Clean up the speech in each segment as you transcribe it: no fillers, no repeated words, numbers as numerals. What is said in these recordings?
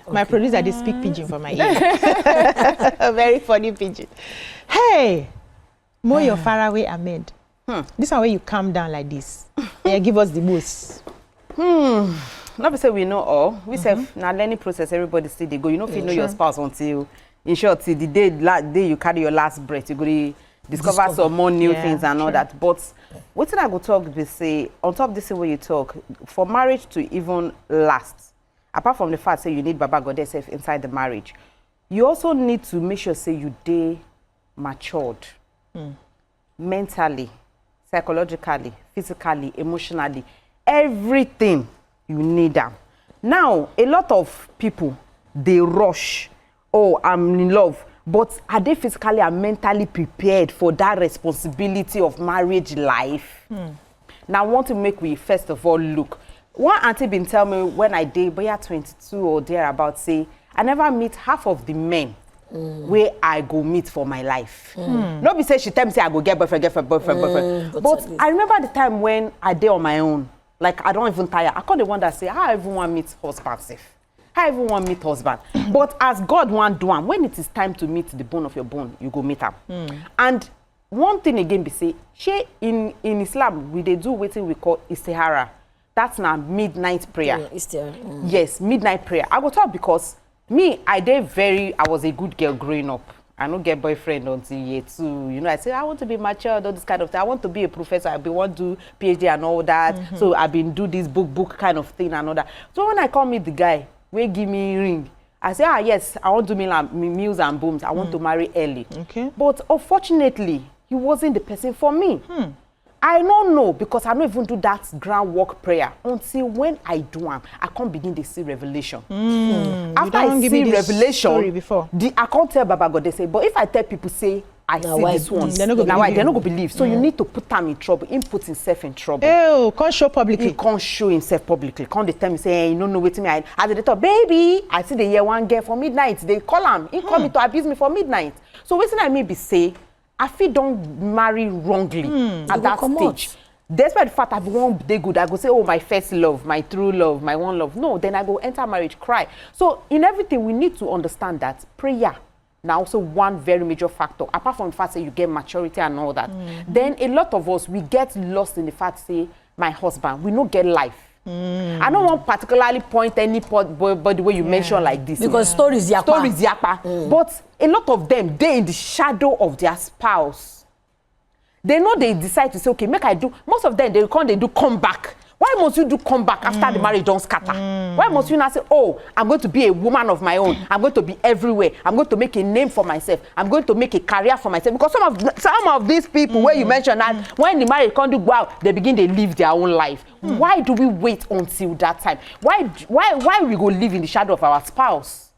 My producer, they speak pidgin for my ear. A very funny pidgin. Hey, Moyo Faraway Ahmed. This one where you calm down like this. Yeah, give us the most. Not to say we know all. We say now learning process. Everybody still they go. You know, if you know your spouse until, in short, till the day you carry your last breath, you go to discover some more new things and all that. But what did I go talk? They say on top of this way you talk for marriage to even last. Apart from the fact say you need Baba God yourself inside the marriage, you also need to make sure say you dey matured, mentally, psychologically, physically, emotionally, everything you need them. Now, a lot of people, they rush, oh, I'm in love, but are they physically and mentally prepared for that responsibility of marriage life? Now, I want to make we first of all look. One auntie been tell me when I did, but yeah, 22 or thereabout, say, I never meet half of the men where I go meet for my life. Nobody say she tell me say I go get boyfriend. But I remember the time when I did on my own. Like I don't even tire. I call the one that say how everyone meets husband safe. How everyone meet husband. But as God want do, when it is time to meet the bone of your bone, you go meet him. And one thing again be say, in Islam we they do what we call istihara. That's now midnight prayer. Yes, midnight prayer. I go talk because me, I was a good girl growing up. I don't get boyfriend until year 2. You know, I say I want to be mature, all this kind of thing. I want to be a professor. I want to do PhD and all that. So I've been do this book kind of thing and all that. So when I come meet the guy, we give me ring. I say, yes, I want to do meals and booms. I want to marry early. Okay. But unfortunately, he wasn't the person for me. I don't know because I don't even do that groundwork prayer until when I do them, I can't begin to see revelation. After I see revelation, before. I can't tell Baba God, they say, but if I tell people, say, I see this one, they're not going to believe. So you need to put them in trouble, him put himself in trouble. Oh, can't show publicly. He can't show himself publicly. Can't they tell me, say, hey, you don't know what me. As they talk, baby, I see the year one girl for midnight. They call him. He call me to abuse me for midnight. So what I maybe say, I feel don't marry wrongly at that stage. Despite the fact I won't be good, I go say, oh, my first love, my true love, my one love. No, then I go enter marriage, cry. So in everything, we need to understand that prayer now also one very major factor. Apart from the fact that you get maturity and all that, then a lot of us, we get lost in the fact, say, my husband, we don't get life. I don't want particularly point any but the way you mention like this. Because stories yapa. Stories yapa. But a lot of them, they in the shadow of their spouse. They know they decide to say, okay, make I do. Most of them, they do come back. Why must you do come back after the marriage don't scatter? Why must you not say, oh, I'm going to be a woman of my own. I'm going to be everywhere. I'm going to make a name for myself. I'm going to make a career for myself. Because some of these people, where you mentioned that, when the marriage can't do well, they begin to live their own life. Why do we wait until that time? Why we go live in the shadow of our spouse?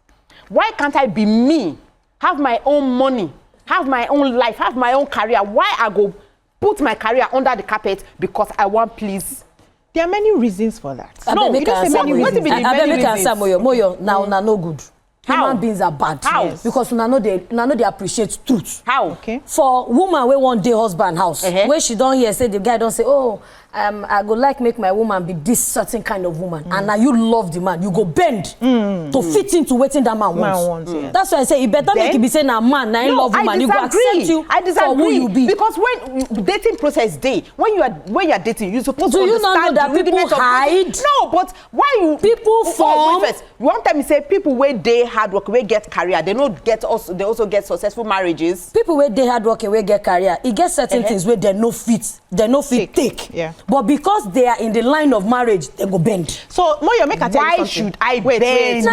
Why can't I be me? Have my own money, have my own life, have my own career. Why I go put my career under the carpet because I want please? There are many reasons for that. No, you don't say many reasons. I make answer Moyo. Now, no good. Human beings are bad. How? Because now they appreciate truth. How? Okay. For woman where one day husband house, where she don't hear say the guy don't say, oh, I go like make my woman be this certain kind of woman, and now you love the man, you go bend to fit into waiting that man wants. That's why I say it better make it be saying a man, now love woman, you go accept you for who you be. Because when dating process day, when you are dating, you're supposed to know understand that people hide. No, but why you people form? One time you say people where they hard work, where get career, they also get successful marriages. People where they hard work and where get career, it gets certain things where they no fit take. Yeah. But because they are in the line of marriage, they go bend. So, Moyo, make a tell you something. Why should I bend?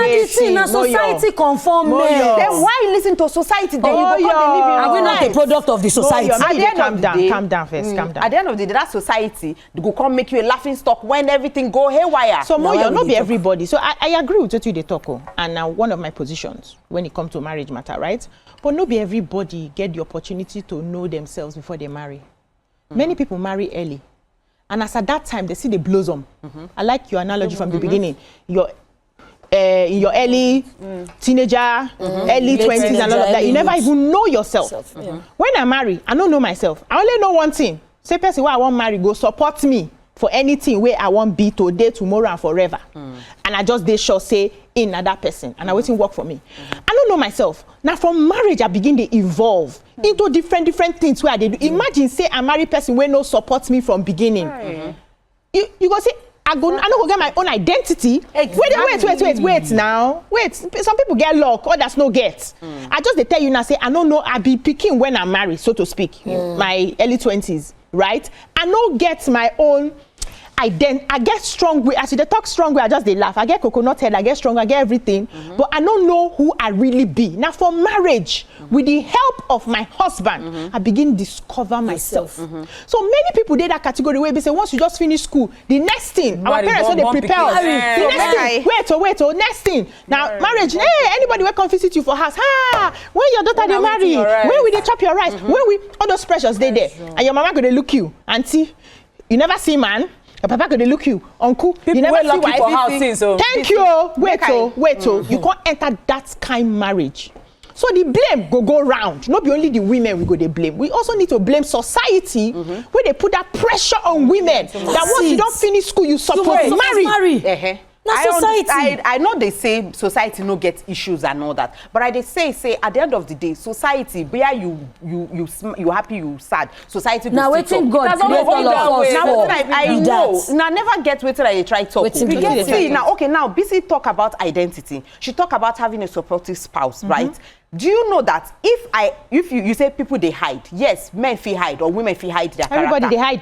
Now society conform me. Then why listen to society? Then you go live Are we not a product of the society? Calm down first. Calm down. At the end of the day, that society they go come make you a laughing stock when everything go haywire. So, Moyo, not be everybody. So, I agree with what you talk. And now one of my positions when it comes to marriage matter, right? But not be everybody get the opportunity to know themselves before they marry. Many people marry early. And as at that time, they see the blossom. I like your analogy from the beginning. In your early teenager, early 20s and all of that, you never even know yourself. When I marry, I don't know myself. I only know one thing. Say person where I want marry, go support me for anything where I want be today, tomorrow, and forever. And I just they sure say, in at that person, and I waiting work for me. I don't know myself. Now from marriage, I begin to evolve into different things where they do. Imagine say a married person where no supports me from beginning. You go say, I don't go get my own identity. Exactly. Wait now. Wait. Some people get luck, others no get. I just they tell you now, say, I don't know, I be picking when I'm married, so to speak, my early 20s, right? I no get my own I get strong way. As you talk strong way, I just they laugh. I get coconut head, I get strong, I get everything. But I don't know who I really be. Now for marriage, with the help of my husband, I begin to discover myself. So many people did that category where they say once you just finish school, the next thing, our parents so they prepare us. The next thing, wait, next thing. Now marriage, hey, anybody will come visit you for house. When your daughter they marry, when will they chop your rice? When we all those pressures they there. And your mama gonna look you, auntie, you never see man. Your papa could look you, uncle. People you never see wife. For house, so thank you. Wait. You can't enter that kind of marriage. So the blame go round. Not be only the women we go they blame. We also need to blame society where they put that pressure on women. That once you don't finish school, you supposed to marry. I know they say society no get issues and all that, but I they say at the end of the day, society where you happy, you sad, society now waiting God I know now never get waiting I try talk. We get see now. Okay, now BC talk about identity. She talk about having a supportive spouse, right? Do you know that if you say people they hide, yes, men feel hide or women feel hide their character.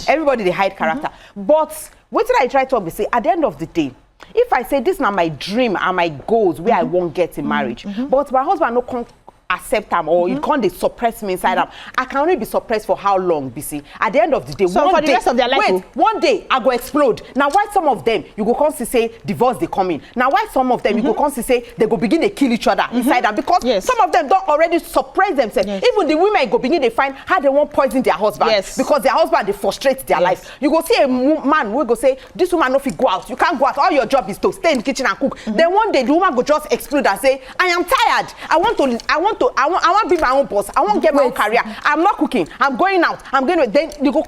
Everybody they hide character. But what did I try to say at the end of the day? If I say this now my dream and my goals where I won't get in marriage, but my husband no accept them or you can't suppress me inside them, I can only be suppressed for how long, BC? At the end of the day, so for the rest of their life, one day I go explode. Now why some of them you go come to say divorce they come in? Now why some of them you go come to say they go begin to kill each other inside them because some of them don't already suppress themselves. Even the women go begin to find how they won't poison their husband because their husband they frustrate their life. You go see a man who go say this woman no fit go out. You can't go out. All your job is to stay in the kitchen and cook. Then one day the woman go just explode and say I am tired. I want to be my own boss. I want to get my own career. I'm not cooking. I'm going out. I'm going to. Then you go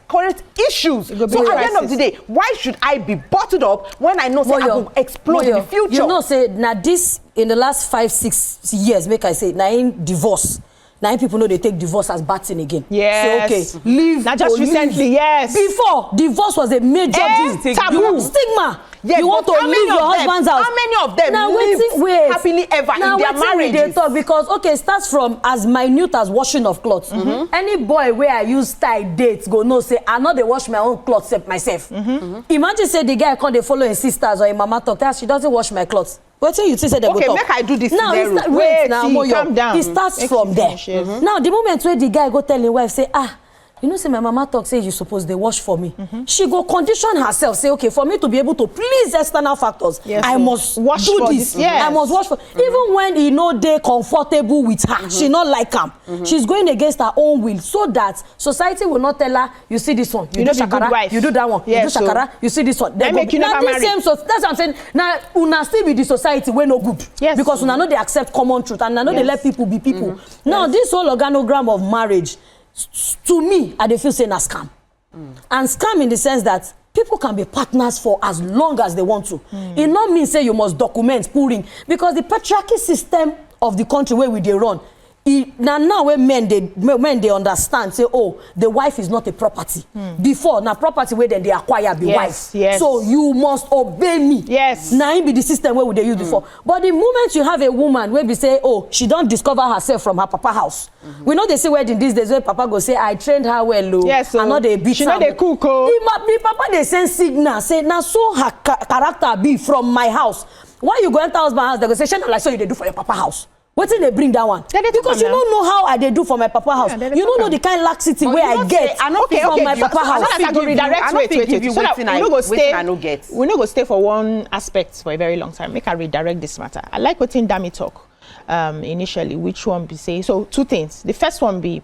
correct issues. So at the end of the day, why should I be bottled up when I know say I will explode in the future? You know, say now this in the last 5-6 years, make I say now in divorce. Now people know they take divorce as bad thing again. Yes. So okay, leave. Not just recently. Leave. Yes. Before divorce was a major taboo. Stigma. Yes, you want to leave your husband's house. How many of them now live happily ever in their marriages? They talk because okay, it starts from as minute as washing of clothes. Any boy where I use tie dates go no say I know they wash my own clothes except myself. Imagine say the guy can't they follow his sisters or his mama talk that she doesn't wash my clothes. What you say they go talk? Make I do this now. Wait, now, Moyo. Calm down. It starts from there. Now the moment where the guy go tell his wife say you know, say my mama talk say you suppose they wash for me. She go condition herself, say, okay, for me to be able to please external factors, I must wash do this. I must wash for even when he know they comfortable with her, she not like him. She's going against her own will, so that society will not tell her, you see this one, you do shakara, you do that one, you do shakara, you see this one. They make you never marry. That's what I'm saying. Now, una still be the society we no good. Because una know they accept common truth and una know they let people be people. Now, this whole organogram of marriage, to me, I feel say na scam. And scam in the sense that people can be partners for as long as they want to. It not mean say you must document, pulling, because the patriarchy system of the country where we they run, now when men they understand, say, oh, the wife is not a property. Before, now property where then they acquire the wife. So you must obey me. Now it be the system where they use before. But the moment you have a woman where we say, oh, she don't discover herself from her papa house. We know they say wedding these days where papa go say, I trained her well, and not they beat her. She know they cook. The papa they send signal, say, now so her character be from my house. Why you go enter husband house, they go say, Shana, like so you they do for your papa house. What did they bring that one? Because you don't know how I they do for my papa house. You don't know the kind of laxity where I get from my papa house. I go redirect. Wait. So that we no go stay for one aspect for a very long time. Make I redirect this matter. I like what Dami talk initially. Which one be say? So two things. The first one be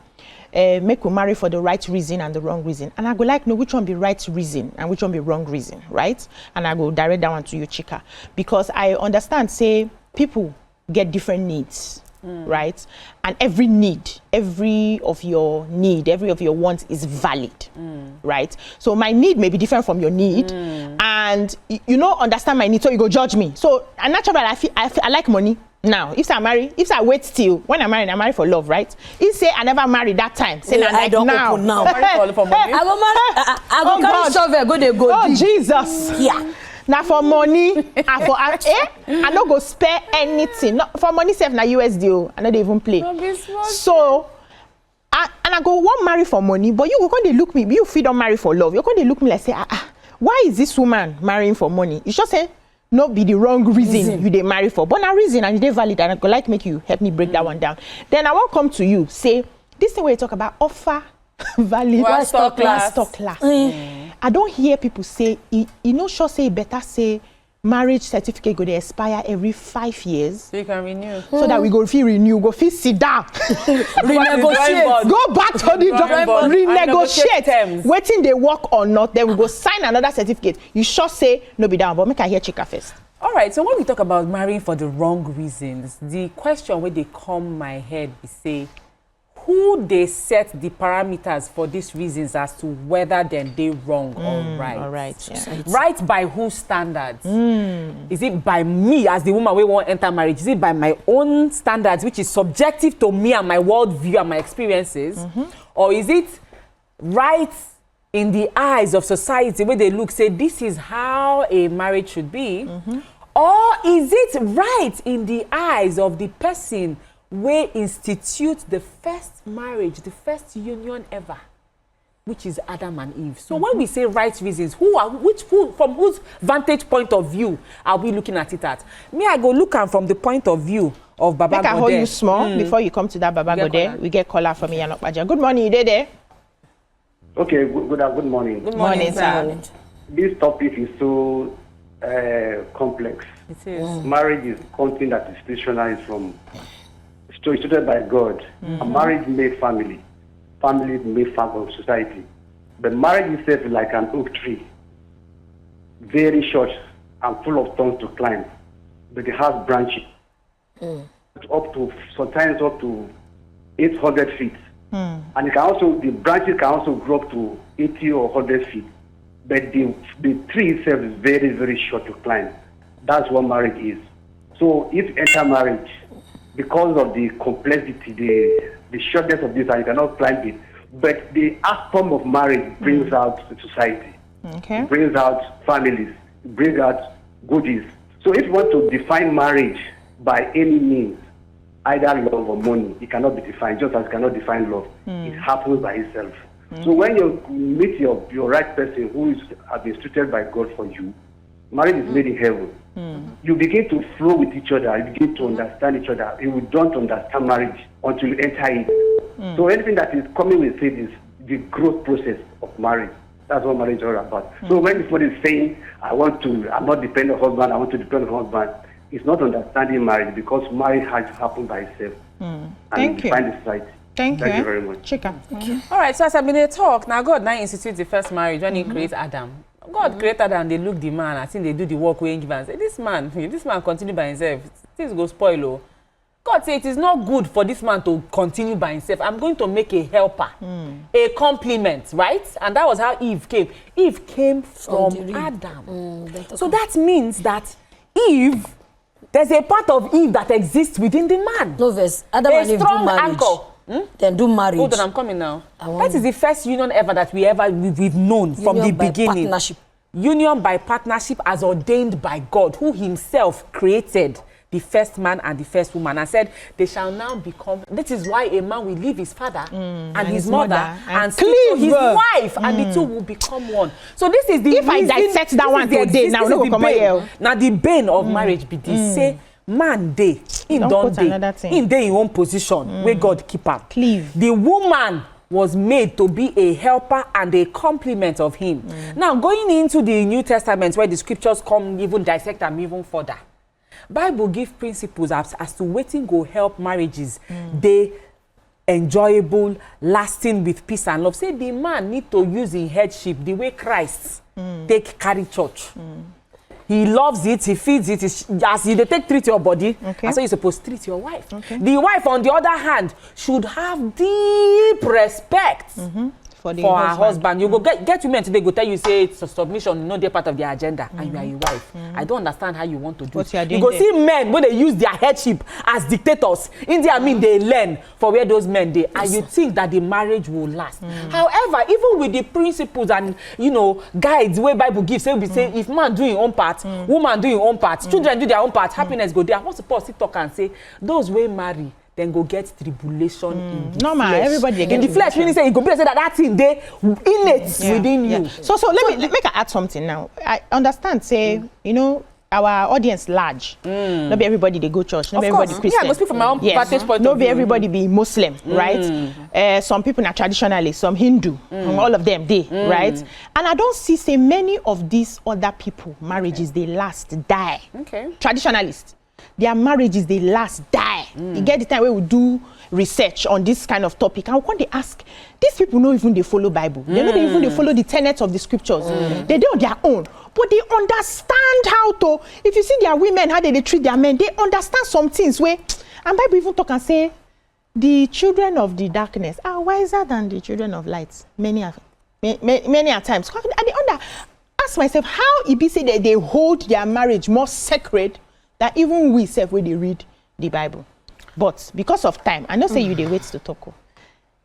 make we marry for the right reason and the wrong reason. And I go like know which one be right reason and which one be wrong reason, right? And I go direct that one to you, Chika, because I understand say people get different needs, right? And every of your wants is valid, right? So my need may be different from your need, and you don't understand my need, so you go judge me. So and naturally, I like money. Now, if I wait till when I marry for love, right? If say I never married that time, say I like don't now. open now. I go marry. I go carry shovel, go dey go. Oh Jesus! Yeah. Now for money, I no go spare anything. No, for money sef na USD, I no dey even play. So, and I go want marry for money, but you go come dey look me. You fit don't marry for love. You come dey look me like say, why is this woman marrying for money? It's just say no be the wrong reason you dey marry for, but na reason and they valid. And I go like make you help me break that one down. Then I won't come to you say this thing where you talk about offer valid stock class. I don't hear people say you know sure say better say marriage certificate go dey expire every 5 years. So you can renew. So that we go feel renew, go feel sit down, renegotiate, go back to the drawing board, renegotiate, waiting they work or not, then we go sign another certificate. You sure say no be down, but make I hear Chika first. All right, so when we talk about marrying for the wrong reasons, the question where they come my head is say, who they set the parameters for these reasons as to whether then they wrong or right? All right, yeah. Right by whose standards? Is it by me as the woman we want to enter marriage? Is it by my own standards, which is subjective to me and my worldview and my experiences? Or is it right in the eyes of society where they look, say, this is how a marriage should be? Or is it right in the eyes of the person we institute the first marriage, the first union ever, which is Adam and Eve? So when we say right reasons, from whose vantage point of view are we looking at it at? Me, I go look at from the point of view of Baba Gode. Make I hold you small before you come to that Baba Gode. We get caller from Yanok Baja. Good morning, you there? Okay, good morning. Good morning, sir. This topic is so complex. It is. Marriage is something that is stationary from instituted by God. A marriage made family. Family made family of society. But marriage itself is like an oak tree, very short and full of thorns to climb. But it has branches sometimes up to 800 feet. And it can also, the branches can also grow up to 80 or 100 feet. But the tree itself is very, very short to climb. That's what marriage is. So if you enter marriage, because of the complexity, the shortness of this, and you cannot climb it, but the outcome of marriage brings out society. Okay. It brings out families. It brings out goodies. So if you want to define marriage by any means, either love or money, it cannot be defined, just as you cannot define love. It happens by itself. So when you meet your right person who has been instituted by God for you, marriage is made in heaven. You begin to flow with each other. You begin to understand each other. You don't understand marriage until you enter it. So anything that is coming with it is the growth process of marriage. That's what marriage is all about. So when somebody is saying, I'm not dependent on husband, I want to depend on husband, it's not understanding marriage, because marriage has to happen by itself. Thank you. Find the society. Thank you very much. Chika. All right, so as I've been talk, now God now institutes the first marriage when he creates Adam. God created Adam, they look the man, I think they do the work we give and say, this man continue by himself, things go spoil. Oh. God said it is not good for this man to continue by himself. I'm going to make a helper, a complement, right? And that was how Eve came. Eve came from Adam. So that means that Eve, there's a part of Eve that exists within the man. No, verse. Adam and Eve do marriage. Then do marriage. Hold on, I'm coming now. That is the first union ever that we've known union from the beginning. Partnership. Union by partnership as ordained by God, who himself created the first man and the first woman, and said they shall now become. This is why a man will leave his father and his mother and cleave to his wife, and the two will become one. So this is the if I dissect that one today, now no come here. Now the bane of marriage be this. Say man dey in don dey in dey in one position where God keep am. Cleave. The woman was made to be a helper and a complement of him. Now going into the New Testament, where the scriptures come even dissect them even further, Bible give principles as to wetin go help marriages they enjoyable, lasting with peace and love. Say the man need to use in headship the way Christ take carry church. he loves it, he feeds it. As you treat your body, okay. and so you're supposed to treat your wife. Okay. The wife, on the other hand, should have deep respect for her husband. You go get women today go tell you say it's a submission, no, they're part of their agenda, and you are a wife. I don't understand how you want to do it. You go see men when they use their headship as dictators. In their mean they learn for where those men they, and you think that the marriage will last. However, even with the principles and guides where Bible gives, say we say if man do his own part, woman do his own part, children do their own part, happiness go there. Once Paul sit talk and say those way marry, then go get tribulation in the flesh. Everybody in the flesh, meaning say you go be say that thing they innate within you. So let me add something now. I understand. Say our audience large. Not be everybody they go church. Not be everybody Christian. Yeah, I go speak from my own vantage point. Not be everybody be Muslim, right? Some people are traditionalists, some Hindu, all of them they, right? And I don't see many of these other people marriages they last die. Okay. Traditionalists. Their marriages they last die. You get the time where we do research on this kind of topic, and when they ask, these people know even they follow Bible. They know even they follow the tenets of the scriptures. They do on their own, but they understand how to. If you see their women how they treat their men, they understand some things where, and Bible even talk and say, the children of the darkness are wiser than the children of light. Many a times. And they ask myself how it be say that they hold their marriage more sacred than even we self when they read the Bible. But because of time, I know say you they wait to talk.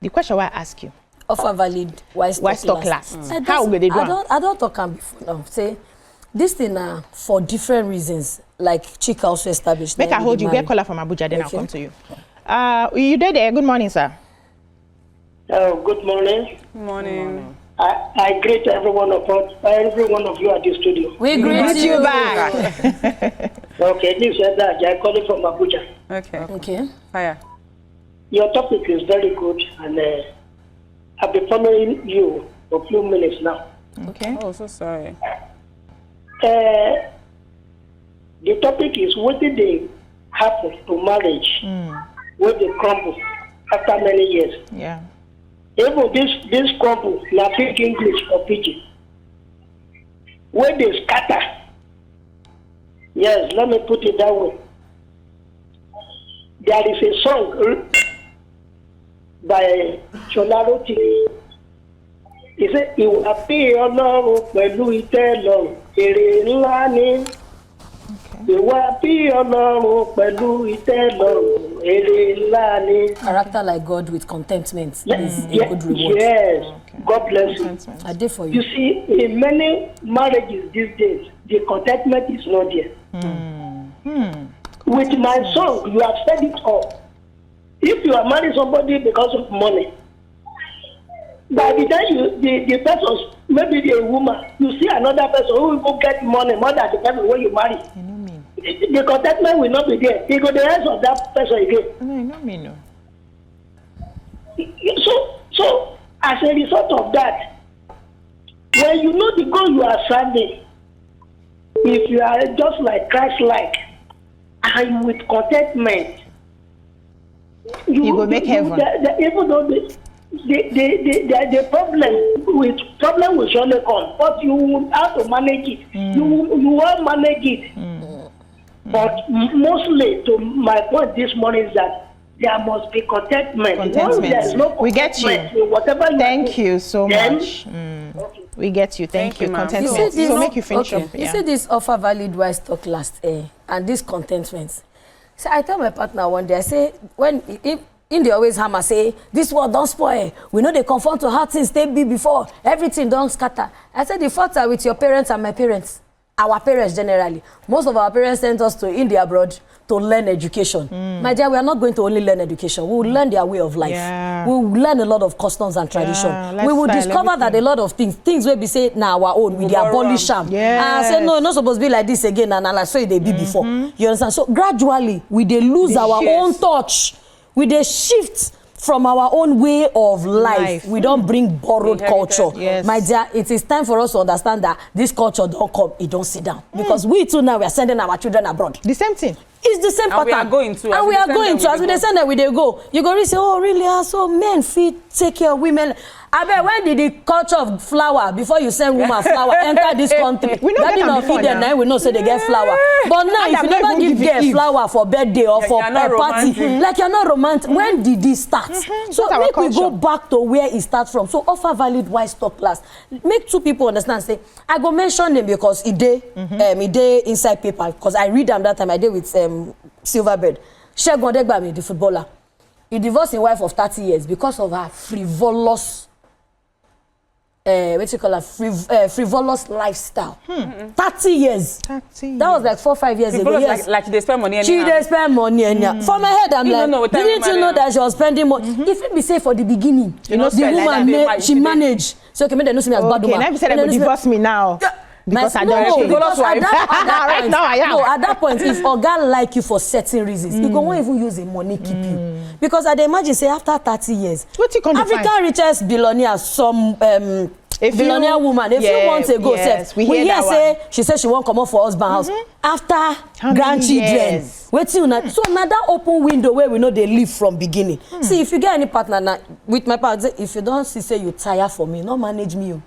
The question I ask you. Offer valid, why stock last? How will they do? I don't talk before now. Say this thing for different reasons, like Chika also established. Make I hold you. Get caller from Abuja, then I'll come to you. You there? Good morning, sir. Good morning. Good morning. I greet every one of you at the studio. We greet you back. Okay, this is that I calling from Abuja. Okay. Fire. Your topic is very good, and I've been following you for a few minutes now. Okay. Oh, so sorry. The topic is what did they happen to marriage when they crumble after many years? Yeah. Even this crumble, na big English for pidgin. When they scatter, yes, let me put it that way. There is a song by Cholaro T. He said, "Ìwà bí Ọlọ́run pẹ̀lú ìtẹ́lọ́rùn, èrè ńlá ni." Ìwà bí Ọlọ́run pẹ̀lú ìtẹ́lọ́rùn, èrè ńlá ni. Character like God with contentment is a good reward. Yes, God bless you. I did for you. You see, in many marriages these days, the contentment is not there. With my song, you have said it all. If you are marrying somebody because of money, by the time the person, maybe a woman, you see another person who will get money more than the person who you marry. The contentment will not be there. They go the hands of that person again. No. So as a result of that, when you know the goal you are serving, if you are just like Christ-like and with contentment, you will make heaven. Even though the problem will surely come, but you will have to manage it. You will manage it. But mostly, to my point this morning is that there must be contentment. We get you. Whatever Thank you so much. Okay. We get you. Thank you. Contentment. So make you finish up. You see this offer valid, why stock last, and this contentment. So I tell my partner one day, I say, if they always hammer, say, this world don't spoil. We know they conform to how things they be before. Everything don't scatter. I said, the faults are with your parents and my parents. Our parents generally. Most of our parents sent us to India abroad to learn education. My dear, we are not going to only learn education. We will learn their way of life. Yeah. We will learn a lot of customs and tradition. We will discover that a lot of things will be said now our own, we abolish them. And say, no, it's not supposed to be like this again, and I'll say they be before. You understand? So gradually, we they lose our own touch. We they shift from our own way of life. We don't bring borrowed culture. Yes. My dear, it is time for us to understand that this culture don't come, it don't sit down. Because we too now, we are sending our children abroad. The same thing. It's the same pattern. We are going to. And we are going to. As we send them, we they go. You go to say, oh, really? So men fit take care of women. I bet when did the culture of flower before you send woman flower enter this country? We know Garden of Eden now we know say they get flower. But now if you never give girl flower for birthday or for a party, like you're not romantic. When did this start? So make we go back to where it starts from. So offer valid wise talk class. Make two people understand. Say I go mention them because it day inside paper because I read them that time. I did with Silverbird. Shegun Odegbami, the footballer. He divorced his wife of 30 years because of her frivolous, frivolous lifestyle. 30 years. 30 That was like 4-5 years ago. Yes. Like they spend money. She they spend money anyhow. For my head, I'm didn't you know that she was spending money? If it be safe for the beginning, the woman she managed. So okay, maybe they know me as bad woman. Let me say they will divorce me now. Because I don't change. Right now I am. No, at that point, if Oga like you for certain reasons, he won't even use the money keep you. Because I imagine say after 30 years, African richest billionaire, some billionaire woman, a few months ago said, we hear say she said she won't come up for husband house after grandchildren. Waiting on so now that open window where we know they live from beginning. See, if you get any partner now, with my partner, if you don't see say you tire for me, not manage me.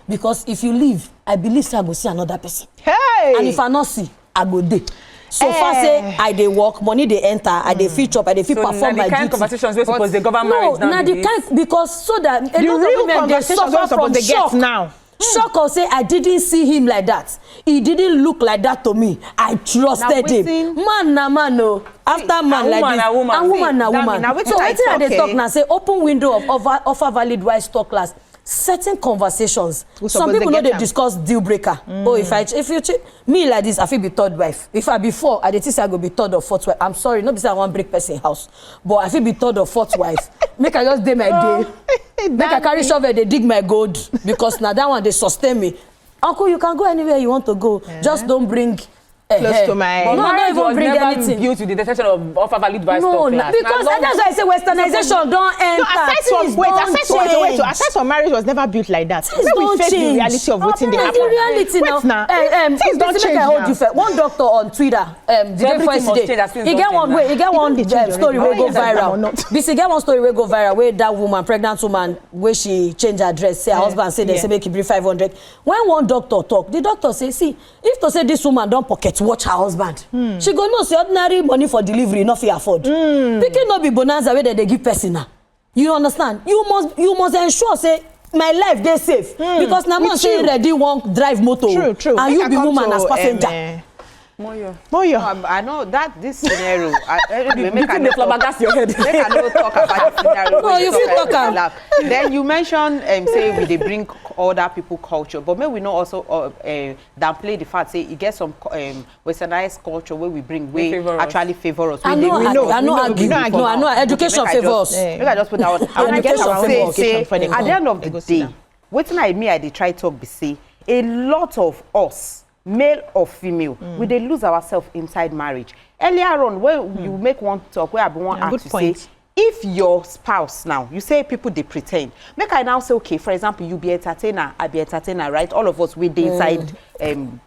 Because if you leave, I believe I go see another person. Hey! And if I not see, I go there. So far say I dey work, money they enter, I dey fit chop, I dey fit perform my duty. The kind of conversations we suppose the government marriage now. No, the kind because so that a lot of women they suffer from shock now. Shock or say I didn't see him like that. He didn't look like that to me. I trusted him. Man na man no. After man like this, and woman na woman. So wetin I dey talk now say open window of offer valid wise talk class. Certain conversations. Some people know they discuss deal breaker. Oh, if you me like this, I feel be third wife. If I be four, I think I go be third or fourth wife. I'm sorry, not because I want break person house, but I feel be third or fourth wife. Make I just day my day. Make I carry shovel, they dig my gold because now that one they sustain me. Uncle, you can go anywhere you want to go. Just don't bring. Close to my. But not even bring anything. Built with the definition of offer valid vice talk class. Because that's why I say westernization don't enter. So aside from marriage was never built like that. Things don't change. The reality of what's in the happen. The reality now. Things don't change now. One doctor on Twitter, the day first day, he get one story where go viral. This get one story where go viral where that woman, pregnant woman, where she change her dress, say her husband say they say make it bring 500. When one doctor talk, the doctor say, see, if to say this woman don't pocket watch her husband. She go no say ordinary money for delivery not fit afford. Pikin no be bonanza where they give person now. You understand? You must ensure say my life dey safe because na man say ready one drive motor true. And you be woman as passenger. Moyo. I know that this scenario. Make I not flabbergast your head. Make I not talk about the scenario. No, you feel talk. Then you mentioned say we they bring other people culture, but maybe we not also downplay the fact say it gets some westernized culture where we bring way actually favor us. I know. Education favors. Make I just put that one. At the end of the day, wetin I dey try talk be say a lot of us. Male or female, we dey lose ourselves inside marriage. Earlier on, when you make one talk, where I want to say, if your spouse now, you say people they pretend. Make I now say, okay, for example, you be entertainer, I be entertainer, right? All of us we dey inside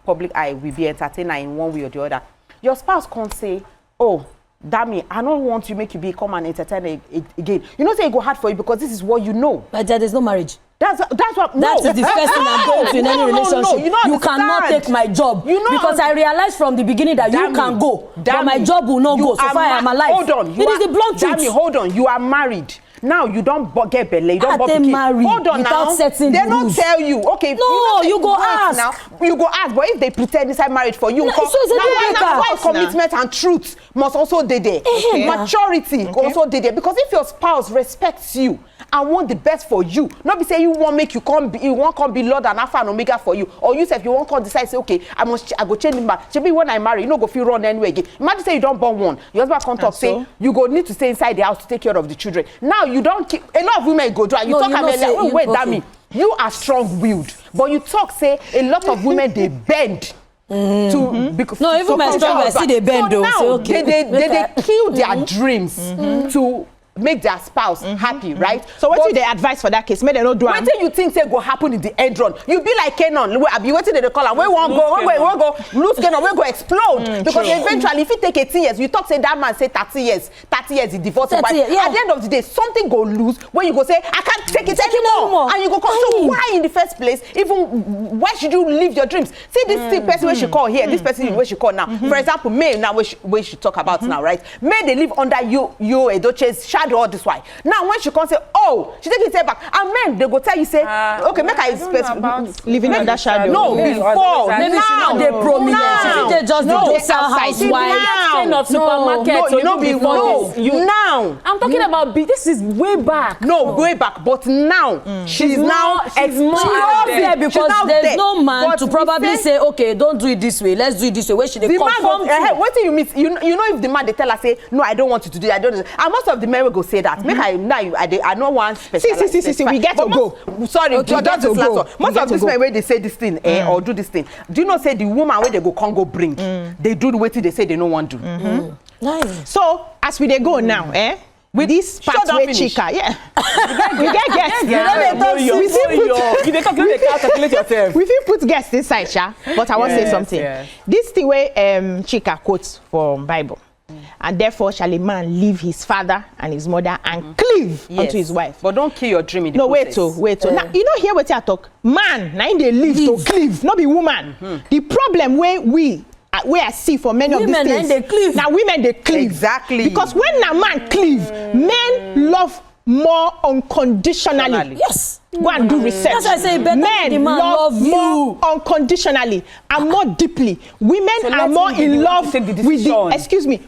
public eye, we be entertainer in one way or the other. Your spouse can't say, oh, damn I don't want you make you become an entertainer again. You know, say it go hard for you because this is what you know. But there's no marriage. That's what. That is the first thing I'm going to in any relationship. You cannot take my job because I realized from the beginning that you can go, but my job will not go. So far I am alive. Hold on, it is the blunt truth. Hold on, you are married. Now you don't get belly, you don't get married. Hold on without now. Setting they the don't rules. tell you. Okay. No, you go ask. Now. You go ask, but if they pretend inside marriage for you, no, so it's commitment and truth must also be there. Maturity also be there. Because if your spouse respects you and want the best for you, not be saying you won't make you won't come be Lord and Alpha and Omega for you, or you say if you won't come decide say okay, I go change him back. Maybe when I marry, you know go feel run anyway again. Imagine say you don't born one, your husband come talk say you go need to stay inside the house to take care of the children. Now you don't keep a lot of women go dry. You talk about wait, Dami, you are strong-willed, but you talk say a lot of women they bend. No, even my strong I see they bend though. Now they kill their dreams to make their spouse happy, right? So what is the advice for that case? Make them not do. What do you think say go happen in the end run? You be like Kenon. You waiting they call am. We won't go lose Kenon. We go explode because eventually, if you take 18 years, you talk say that man say 30 years. 30 years he divorced. But at the end of the day, something go lose when you go say I can't take it anymore, and you go come. So why in the first place? Even why should you live your dreams? See this person we should call here. This person we should call now. For example, May now we should talk about now, right? May they live under you Edoche's shadow all this why. Now when she come say, oh, she take it back, and men they go tell you say, okay, make I specify living under shadow. No, before maybe now, she not dey prominent. She just the docile housewife. Not supermarket. Now. I'm talking about this is way back. No, way back. But now she's now there because there's no man to probably say, okay, don't do it this way. Let's do it this way. Where should they confirm? What do you mean? You know if the man they tell her say, no, I don't want you to do it. I don't. And most of the men will go say that. Make I know one special. See. We get to go. Sorry, that's this last one. Most of these men where they say this thing or do this thing. Do you know say the woman where they go Congo bring? They do the way they say they no want to. Nice. So as we they go now, with this pathway chica, we get guests. We feel put guests inside, Sha. But I want to say something. Yes. This thing where chica quotes from Bible. And therefore shall a man leave his father and his mother and cleave unto his wife. But don't kill your dream in the process. Wait. Now, you know here what I talk. Man, now they live to cleave, not be woman. The problem where I see for many of these things. Now women they cleave. Exactly. Because when a man cleave, men love more unconditionally. Yes. Go and do research. That's why I say better men love you more unconditionally and more deeply. Women are more in love with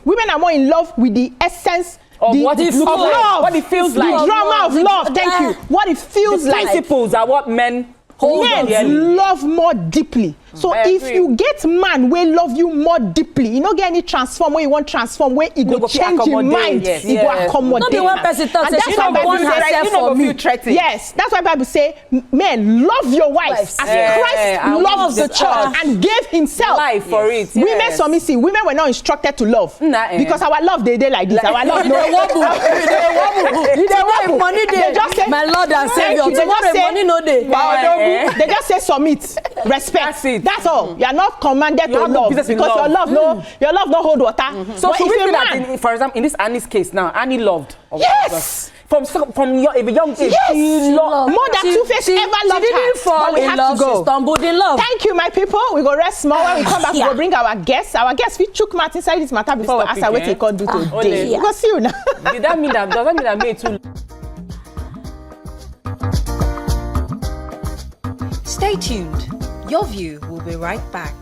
women are more in love with the essence of what it looks like, love, what it feels like, the drama of love. Thank you. What it feels like. Principles are what men love more deeply. So if you get man where love you more deeply, you don't get any transform where you want transform where it go change your mind, it go accommodate. Not the one person talks say she don't want herself for me. Yes, that's why Bible say, men, love your wives as Christ loves the church and gave himself life for it. Women submissive. Women were not instructed to love because our love they like this. Our love they money they just say my Lord and Savior. Money no day. They just say submit, respect. That's all. You are not commanded to love because your love no hold water. So if we that for example, in this Annie's case now, Annie loved. Yes. From a young age, she loved more than Two-Face ever loved her. She didn't fall in love. She stumbled in love. Thank you, my people. We go rest small. When we come back, we go bring our guests. Our guests, we chook mat inside this matter before we ask her what they can do today. We go see you now. Does that mean that made too? Stay tuned. Your View will be right back.